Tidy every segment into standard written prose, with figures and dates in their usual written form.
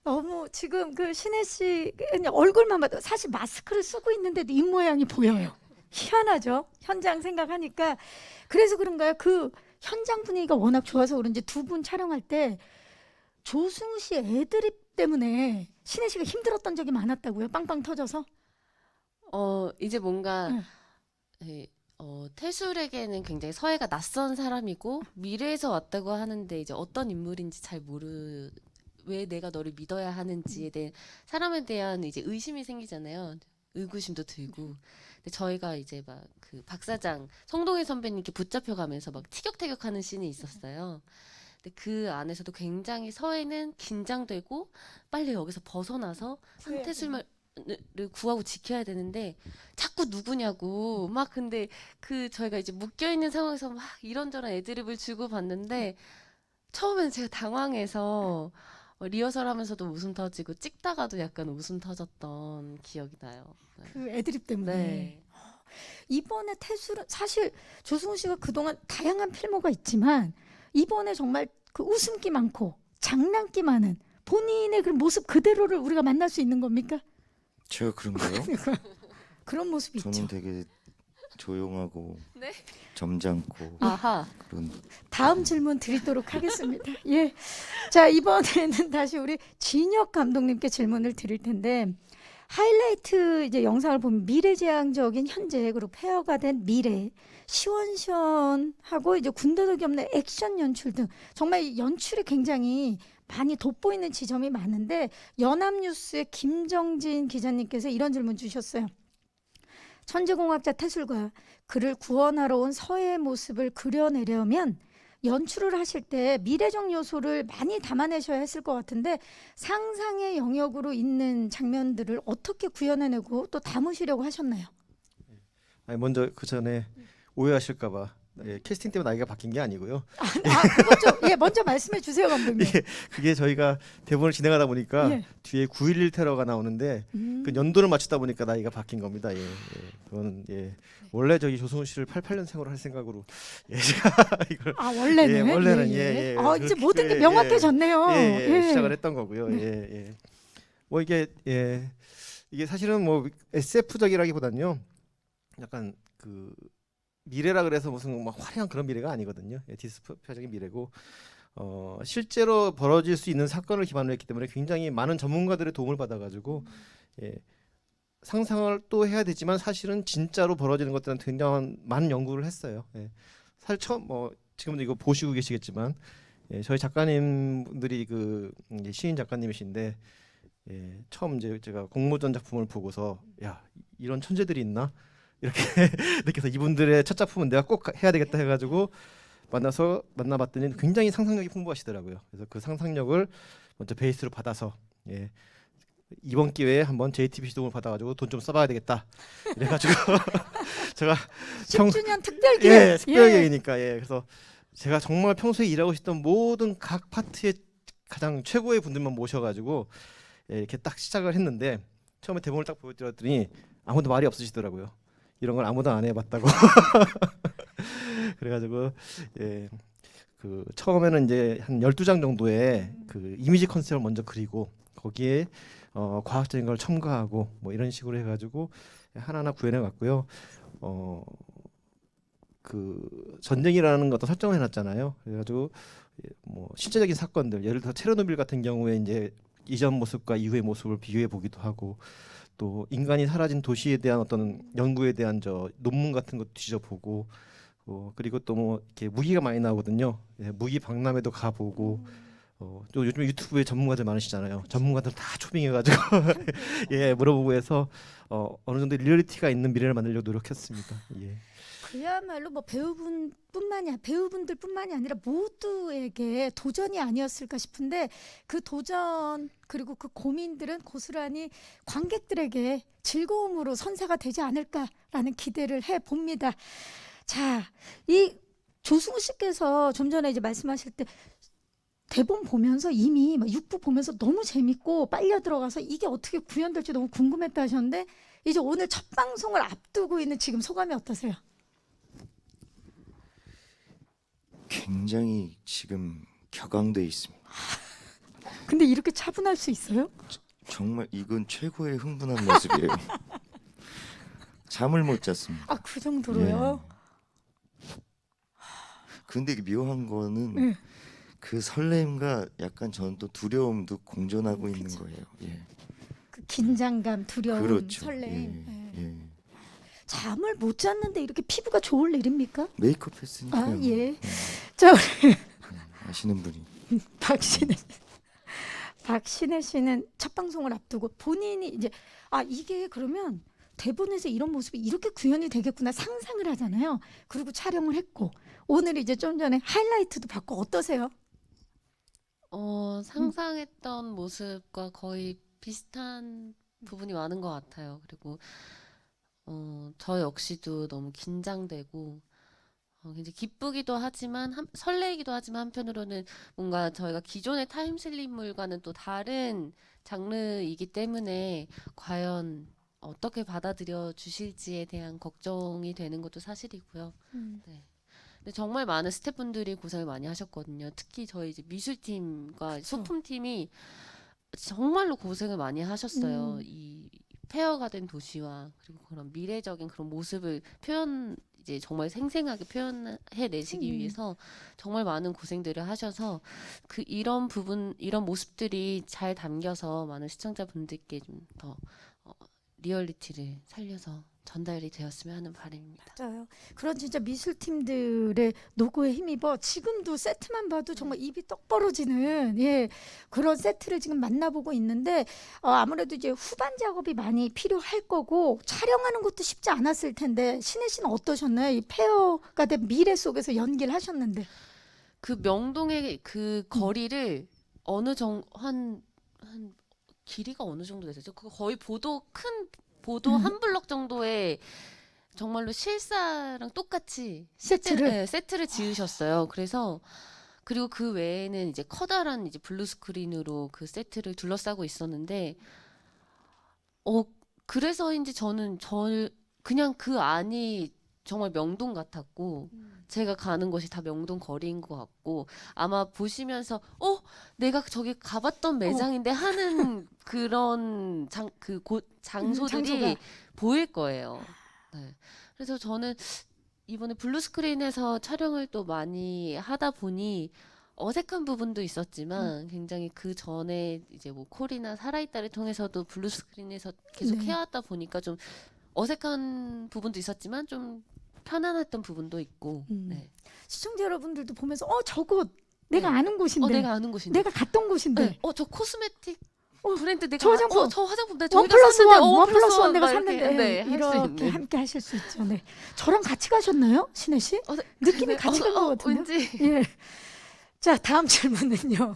너무 지금 그 신혜 씨 그냥 얼굴만 봐도 사실 마스크를 쓰고 있는데도 입 모양이 보여요. 희한하죠? 현장 생각하니까. 그래서 그런가요? 그 현장 분위기가 워낙 좋아서 그런지 두 분 촬영할 때 조승우 씨 애드립 때문에 신혜 씨가 힘들었던 적이 많았다고요? 빵빵 터져서? 이제 뭔가 응. 예, 태술에게는 굉장히 서해가 낯선 사람이고 미래에서 왔다고 하는데 이제 어떤 인물인지 잘 왜 내가 너를 믿어야 하는지에 대한 사람에 대한 이제 의심이 생기잖아요. 의구심도 들고. 근데 저희가 이제 막 그 박사장 성동일 선배님께 붙잡혀가면서 막 티격태격하는 씬이 있었어요. 근데 그 안에서도 굉장히 서해는 긴장되고 빨리 여기서 벗어나서 한태술을 구하고 지켜야 되는데 자꾸 누구냐고 막 근데 그 저희가 이제 묶여 있는 상황에서 막 이런저런 애드립을 주고 봤는데 처음에는 제가 당황해서 리허설 하면서도 웃음 터지고 찍다가도 약간 웃음 터졌던 기억이 나요. 네. 그 애드립 때문에. 네. 이번에 태술은 사실 조승우 씨가 그동안 다양한 필모가 있지만 이번에 정말 그 웃음기 많고 장난기 많은 본인의 그 모습 그대로를 우리가 만날 수 있는 겁니까? 제가 그런가요? 그런 모습이 저는 있죠. 되게 조용하고 네? 점잖고 아하. 그런. 다음 질문 드리도록 하겠습니다. 예. 자, 이번에는 다시 우리 진혁 감독님께 질문을 드릴 텐데 하이라이트 이제 영상을 보면 미래지향적인 현재 그리고 폐허가 된 미래 시원시원하고 이제 군더더기 없는 액션 연출 등 정말 이 연출이 굉장히 많이 돋보이는 지점이 많은데 연합뉴스의 김정진 기자님께서 이런 질문 주셨어요. 천재공학자 태술과 그를 구원하러 온 서해의 모습을 그려내려면 연출을 하실 때 미래적 요소를 많이 담아내셔야 했을 것 같은데 상상의 영역으로 있는 장면들을 어떻게 구현해내고 또 담으시려고 하셨나요? 아니 먼저 그 전에 오해하실까봐 캐스팅 때문에 나이가 바뀐 게 아니고요. 그거 좀 먼저 말씀해 주세요, 감독님. 그게 저희가 대본을 진행하다 보니까 예. 뒤에 9.11 테러가 나오는데 그 연도를 맞추다 보니까 나이가 바뀐 겁니다. 그건 원래 저기 조승우 씨를 88년생으로 할 생각으로 제가 이걸 원래는 원래는 이제 그렇게, 모든 게 명확해졌네요. 시작을 했던 거고요. 뭐 이게 사실은 뭐 SF적이라기보다는요. 약간 그 미래라 그래서 무슨 막 화려한 그런 미래가 아니거든요. 디스토피아적인 미래고 실제로 벌어질 수 있는 사건을 기반으로 했기 때문에 굉장히 많은 전문가들의 도움을 받아가지고 상상을 또 해야 되지만 사실은 진짜로 벌어지는 것들은 굉장히 많은 연구를 했어요. 사실 처음 지금도 이거 보시고 계시겠지만 저희 작가님들이 그 시인 작가님이신데 처음 이제 제가 공모전 작품을 보고서 야 이런 천재들이 있나 이렇게 느껴서 이분들의 첫 작품은 내가 꼭 해야 되겠다 해가지고 만나봤더니 굉장히 상상력이 풍부하시더라고요. 그래서 그 상상력을 먼저 베이스로 받아서 이번 기회에 한번 JTBC 도움을 받아가지고 돈 좀 써봐야 되겠다 이래가지고 제가 10주년 특별 기획. 특별 계획이니까 그래서 제가 정말 평소에 일하고 있었던 모든 각 파트의 가장 최고의 분들만 모셔가지고 이렇게 딱 시작을 했는데 처음에 대본을 딱 보여드렸더니 아무도 말이 없으시더라고요. 이런 걸 아무도 안 해봤다고. 그래가지고 그 처음에는 이제 한 12장 정도의 그 이미지 컨셉을 먼저 그리고 거기에 과학적인 걸 첨가하고 뭐 이런 식으로 해가지고 하나하나 구현해 갔고요. 그 전쟁이라는 것도 설정을 해놨잖아요. 그래가지고 뭐 실제적인 사건들 예를 들어 체르노빌 같은 경우에 이제 이전 모습과 이후의 모습을 비교해 보기도 하고 또 인간이 사라진 도시에 대한 어떤 연구에 대한 논문 같은 것도 뒤져보고 그리고 또 뭐 이렇게 무기가 많이 나오거든요. 무기 박람회도 가보고 또 요즘 유튜브에 전문가들 많으시잖아요. 전문가들 다 초빙해가지고 물어보고 해서 어느 정도 리얼리티가 있는 미래를 만들려고 노력했습니다. 그야말로 뭐 배우분들뿐만이 아니라 모두에게 도전이 아니었을까 싶은데 그 도전 그리고 그 고민들은 고스란히 관객들에게 즐거움으로 선사가 되지 않을까라는 기대를 해 봅니다. 자, 이 조승우 씨께서 좀 전에 이제 말씀하실 때 대본 보면서 이미 막 6부 보면서 너무 재밌고 빨려 들어가서 이게 어떻게 구현될지 너무 궁금했다 하셨는데 이제 오늘 첫 방송을 앞두고 있는 지금 소감이 어떠세요? 굉장히 지금 격앙돼 있습니다. 근데 이렇게 차분할 수 있어요? 정말 이건 최고의 흥분한 모습이에요. 잠을 못 잤습니다. 아, 그 정도로요? 근데 이게 묘한 거는 네. 그 설렘과 약간 저는 또 두려움도 공존하고 있는 그쵸. 거예요. 예. 그 긴장감, 두려움, 그렇죠. 설렘. 예. 예. 예. 잠을 못 잤는데 이렇게 피부가 좋을 일입니까? 메이크업 했으니까요. 아, 예. 자, 우리 아시는 분이. 박신혜 씨는 첫 방송을 앞두고 본인이 이제 이게 그러면 대본에서 이런 모습이 이렇게 구현이 되겠구나 상상을 하잖아요. 그리고 촬영을 했고 오늘 이제 좀 전에 하이라이트도 받고 어떠세요? 상상했던 모습과 거의 비슷한 부분이 많은 것 같아요. 그리고 저 역시도 너무 긴장되고 굉장히 기쁘기도 하지만 설레이기도 하지만 한편으로는 뭔가 저희가 기존의 타임슬립물과는 또 다른 장르이기 때문에 과연 어떻게 받아들여 주실지에 대한 걱정이 되는 것도 사실이고요. 네. 근데 정말 많은 스태프분들이 고생을 많이 하셨거든요. 특히 저희 이제 미술팀과 소품팀이 정말로 고생을 많이 하셨어요. 이 폐허가 된 도시와 그리고 그런 미래적인 그런 모습을 이제 정말 생생하게 표현해 내시기 위해서 정말 많은 고생들을 하셔서 이런 모습들이 잘 담겨서 많은 시청자분들께 좀 더 리얼리티를 살려서 전달이 되었으면 하는 바람입니다. 맞아요. 그런 진짜 미술팀들의 노고에 힘입어 지금도 세트만 봐도 정말 입이 떡 벌어지는 그런 세트를 지금 만나보고 있는데 아무래도 이제 후반 작업이 많이 필요할 거고 촬영하는 것도 쉽지 않았을 텐데 신혜 씨는 어떠셨나요? 이 폐허가 된 미래 속에서 연기를 하셨는데 그 명동의 그 거리를 어느 정도 한 길이가 어느 정도 됐었죠? 그거 거의 큰 보도 한 블럭 정도의 정말로 실사랑 똑같이 세트를 지으셨어요. 그래서 그리고 그 외에는 이제 커다란 이제 블루 스크린으로 그 세트를 둘러싸고 있었는데 그래서인지 저는 그냥 그 안이 정말 명동 같았고 제가 가는 곳이 다 명동 거리인 것 같고 아마 보시면서 내가 저기 가봤던 매장인데 하는 그런 장소들이 장소가. 보일 거예요. 네. 그래서 저는 이번에 블루 스크린에서 촬영을 또 많이 하다 보니 어색한 부분도 있었지만 굉장히 그 전에 이제 뭐 콜이나 살아있다를 통해서도 블루 스크린에서 계속 네. 해왔다 보니까 좀 어색한 부분도 있었지만 좀 편안했던 부분도 있고. 네. 시청자 여러분들도 보면서 저곳 내가 네. 아는 곳인데 내가 아는 곳인데. 내가 갔던 곳인데 네. 저 코스메틱 브랜드 내가 저 화장품. 저 화장품 내가 원 저기가 플러스 샀는데, 원, 원 플러스 원 내가 막 샀는데 네, 할수 이렇게 있는. 함께 하실 수 있죠. 네, 저랑 같이 가셨나요, 신혜 씨? 네. 느낌이 같이 간 것 같은데. 왠지 예. 자, 다음 질문은요.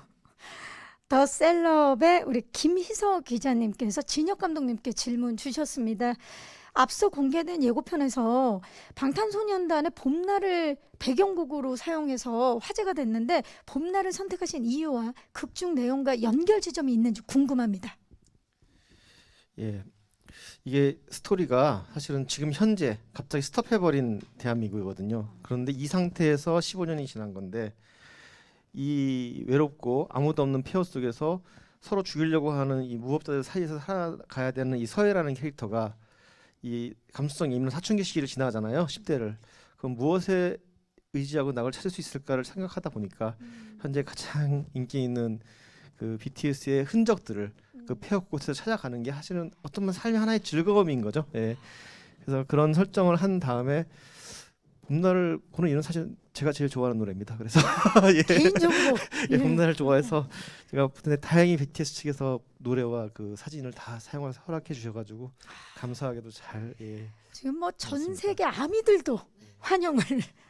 더 셀럽의 우리 김희서 기자님께서 진혁 감독님께 질문 주셨습니다. 앞서 공개된 예고편에서 방탄소년단의 봄날을 배경곡으로 사용해서 화제가 됐는데 봄날을 선택하신 이유와 극중 내용과 연결 지점이 있는지 궁금합니다. 예. 이게 스토리가 사실은 지금 현재 갑자기 스톱해버린 대한민국이거든요. 그런데 이 상태에서 15년이 지난 건데 이 외롭고 아무도 없는 폐허 속에서 서로 죽이려고 하는 이 무법자들 사이에서 살아가야 되는 이 서해라는 캐릭터가 이 감수성이 있는 사춘기 시기를 지나가잖아요. 10대를. 그럼 무엇에 의지하고 낙을 찾을 수 있을까를 생각하다 보니까 현재 가장 인기 있는 그 BTS의 흔적들을 그 폐허 곳에서 찾아가는 게 사실은 어떤 면 삶의 하나의 즐거움인 거죠. 예. 그래서 그런 설정을 한 다음에 봄날을 고는 이는 사실 제가 제일 좋아하는 노래입니다. 그래서 예. 개인적으로 예, 봄날을 좋아해서 제가 근데 다행히 BTS 측에서 노래와 그 사진을 다 사용해서 허락해 주셔가지고 감사하게도 잘 지금 뭐 전 맞습니다. 세계 아미들도 환영을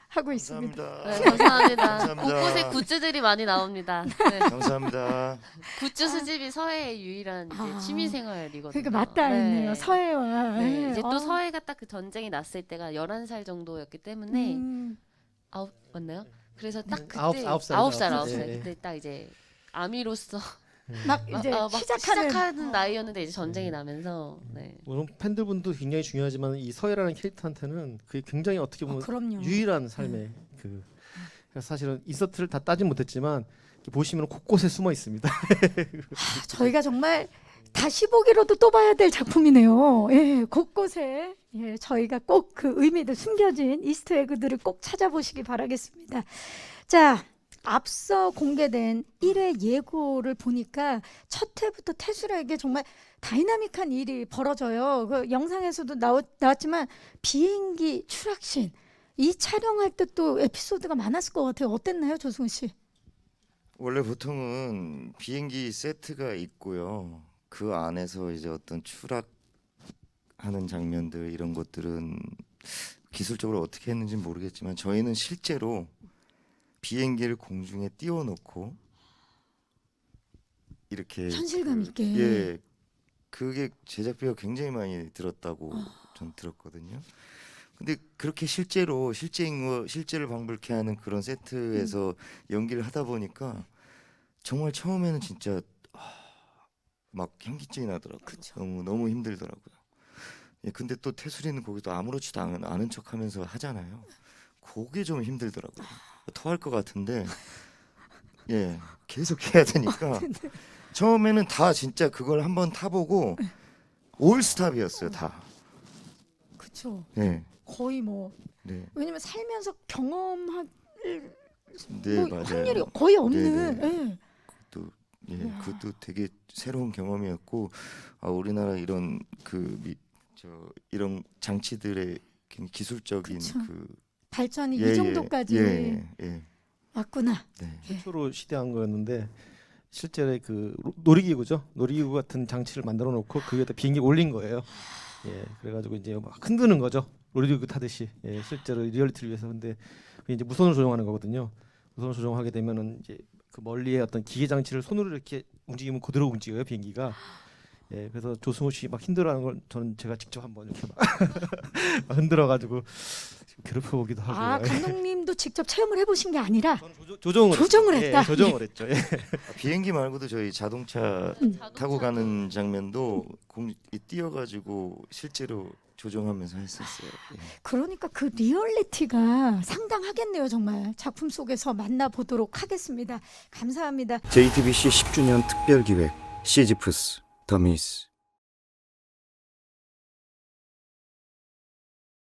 하고 있습니다. 감사합니다. 네, 감사합니다. 감사합니다. 곳곳에 굿즈들이 많이 나옵니다. 네. 감사합니다. 굿즈 수집이 서해의 유일한 이제 취미 생활이거든요. 그러니까 맞닿아 있네요. 네. 서해와. 네, 이제 또 어. 서해가 딱 그 전쟁이 났을 때가 11살 정도였기 때문에 맞나요? 그래서 딱 그때 아홉 살. 9살 예. 그때 딱 이제 아미로서 막 이제 막 시작하는 시작하는 나이였는데 이제 전쟁이 나면서 네. 물론 팬들분도 굉장히 중요하지만 이 서해라는 캐릭터한테는 그게 굉장히 어떻게 보면 그럼요. 유일한 삶의 그래서 사실은 인서트를 다 따진 못했지만 보시면 곳곳에 숨어 있습니다. 저희가 정말 다시 보기로도 또 봐야 될 작품이네요. 예, 곳곳에 예, 저희가 꼭 그 의미도 숨겨진 이스터에그들을 꼭 찾아보시기 바라겠습니다. 자, 앞서 공개된 1회 예고를 보니까 첫 회부터 태술에게 정말 다이나믹한 일이 벌어져요. 그 영상에서도 나왔지만 비행기 추락신 이 촬영할 때 또 에피소드가 많았을 것 같아요. 어땠나요, 조승우 씨? 원래 보통은 비행기 세트가 있고요. 그 안에서 이제 어떤 추락하는 장면들 이런 것들은 기술적으로 어떻게 했는지 모르겠지만 저희는 실제로 비행기를 공중에 띄워놓고 이렇게 현실감 있게. 예, 그게 제작비가 굉장히 많이 들었다고 전 들었거든요. 근데 그렇게 실제를 방불케 하는 그런 세트에서 연기를 하다 보니까 정말 처음에는 진짜 막 현기증이 나더라고요. 그쵸. 너무 힘들더라고요. 예, 근데 또 태술이는 거기서 아무렇지도 않은 척하면서 하잖아요. 그게 좀 힘들더라고요. 토할 것 같은데 예, 계속 해야 되니까 처음에는 다 진짜 그걸 한번 타보고 올스탑이었어요, 다. 그렇죠. 예, 거의 뭐 네, 왜냐면 살면서 경험할 네, 뭐 맞아요. 확률이 거의 없는. 네, 예. 또 예, 이야. 그것도 되게 새로운 경험이었고, 우리나라 이런 이런 장치들의 굉장히 기술적인 그쵸. 그 발전이 예, 이 정도까지 예, 왔구나. 네. 최초로 시대한 거였는데 실제로 그 놀이기구죠. 놀이기구 같은 장치를 만들어 놓고 그 위에다 비행기 올린 거예요. 예, 그래가지고 이제 막 흔드는 거죠. 놀이기구 타듯이. 예, 실제로 리얼리티를 위해서. 근데 그게 이제 무선으로 조종하는 거거든요. 무선으로 조종하게 되면은 이제 그 멀리에 어떤 기계 장치를 손으로 이렇게 움직이면 그대로 움직여요, 비행기가. 예, 그래서 조승우 씨 막 힘들어하는 걸 저는 제가 직접 한번 이렇게 막 흔들어가지고 괴롭혀보기도 하고. 아, 감독님도 직접 체험을 해보신 게 아니라 저는 조종을 조종을 했어요. 했다. 예, 조종을 했죠. 예. 비행기 말고도 저희 자동차 타고 가는 장면도 뛰어가지고 실제로 조종하면서 했었어요. 예. 그러니까 그 리얼리티가 상당하겠네요. 정말 작품 속에서 만나보도록 하겠습니다. 감사합니다. JTBC 10주년 특별기획 시지프스 더 미스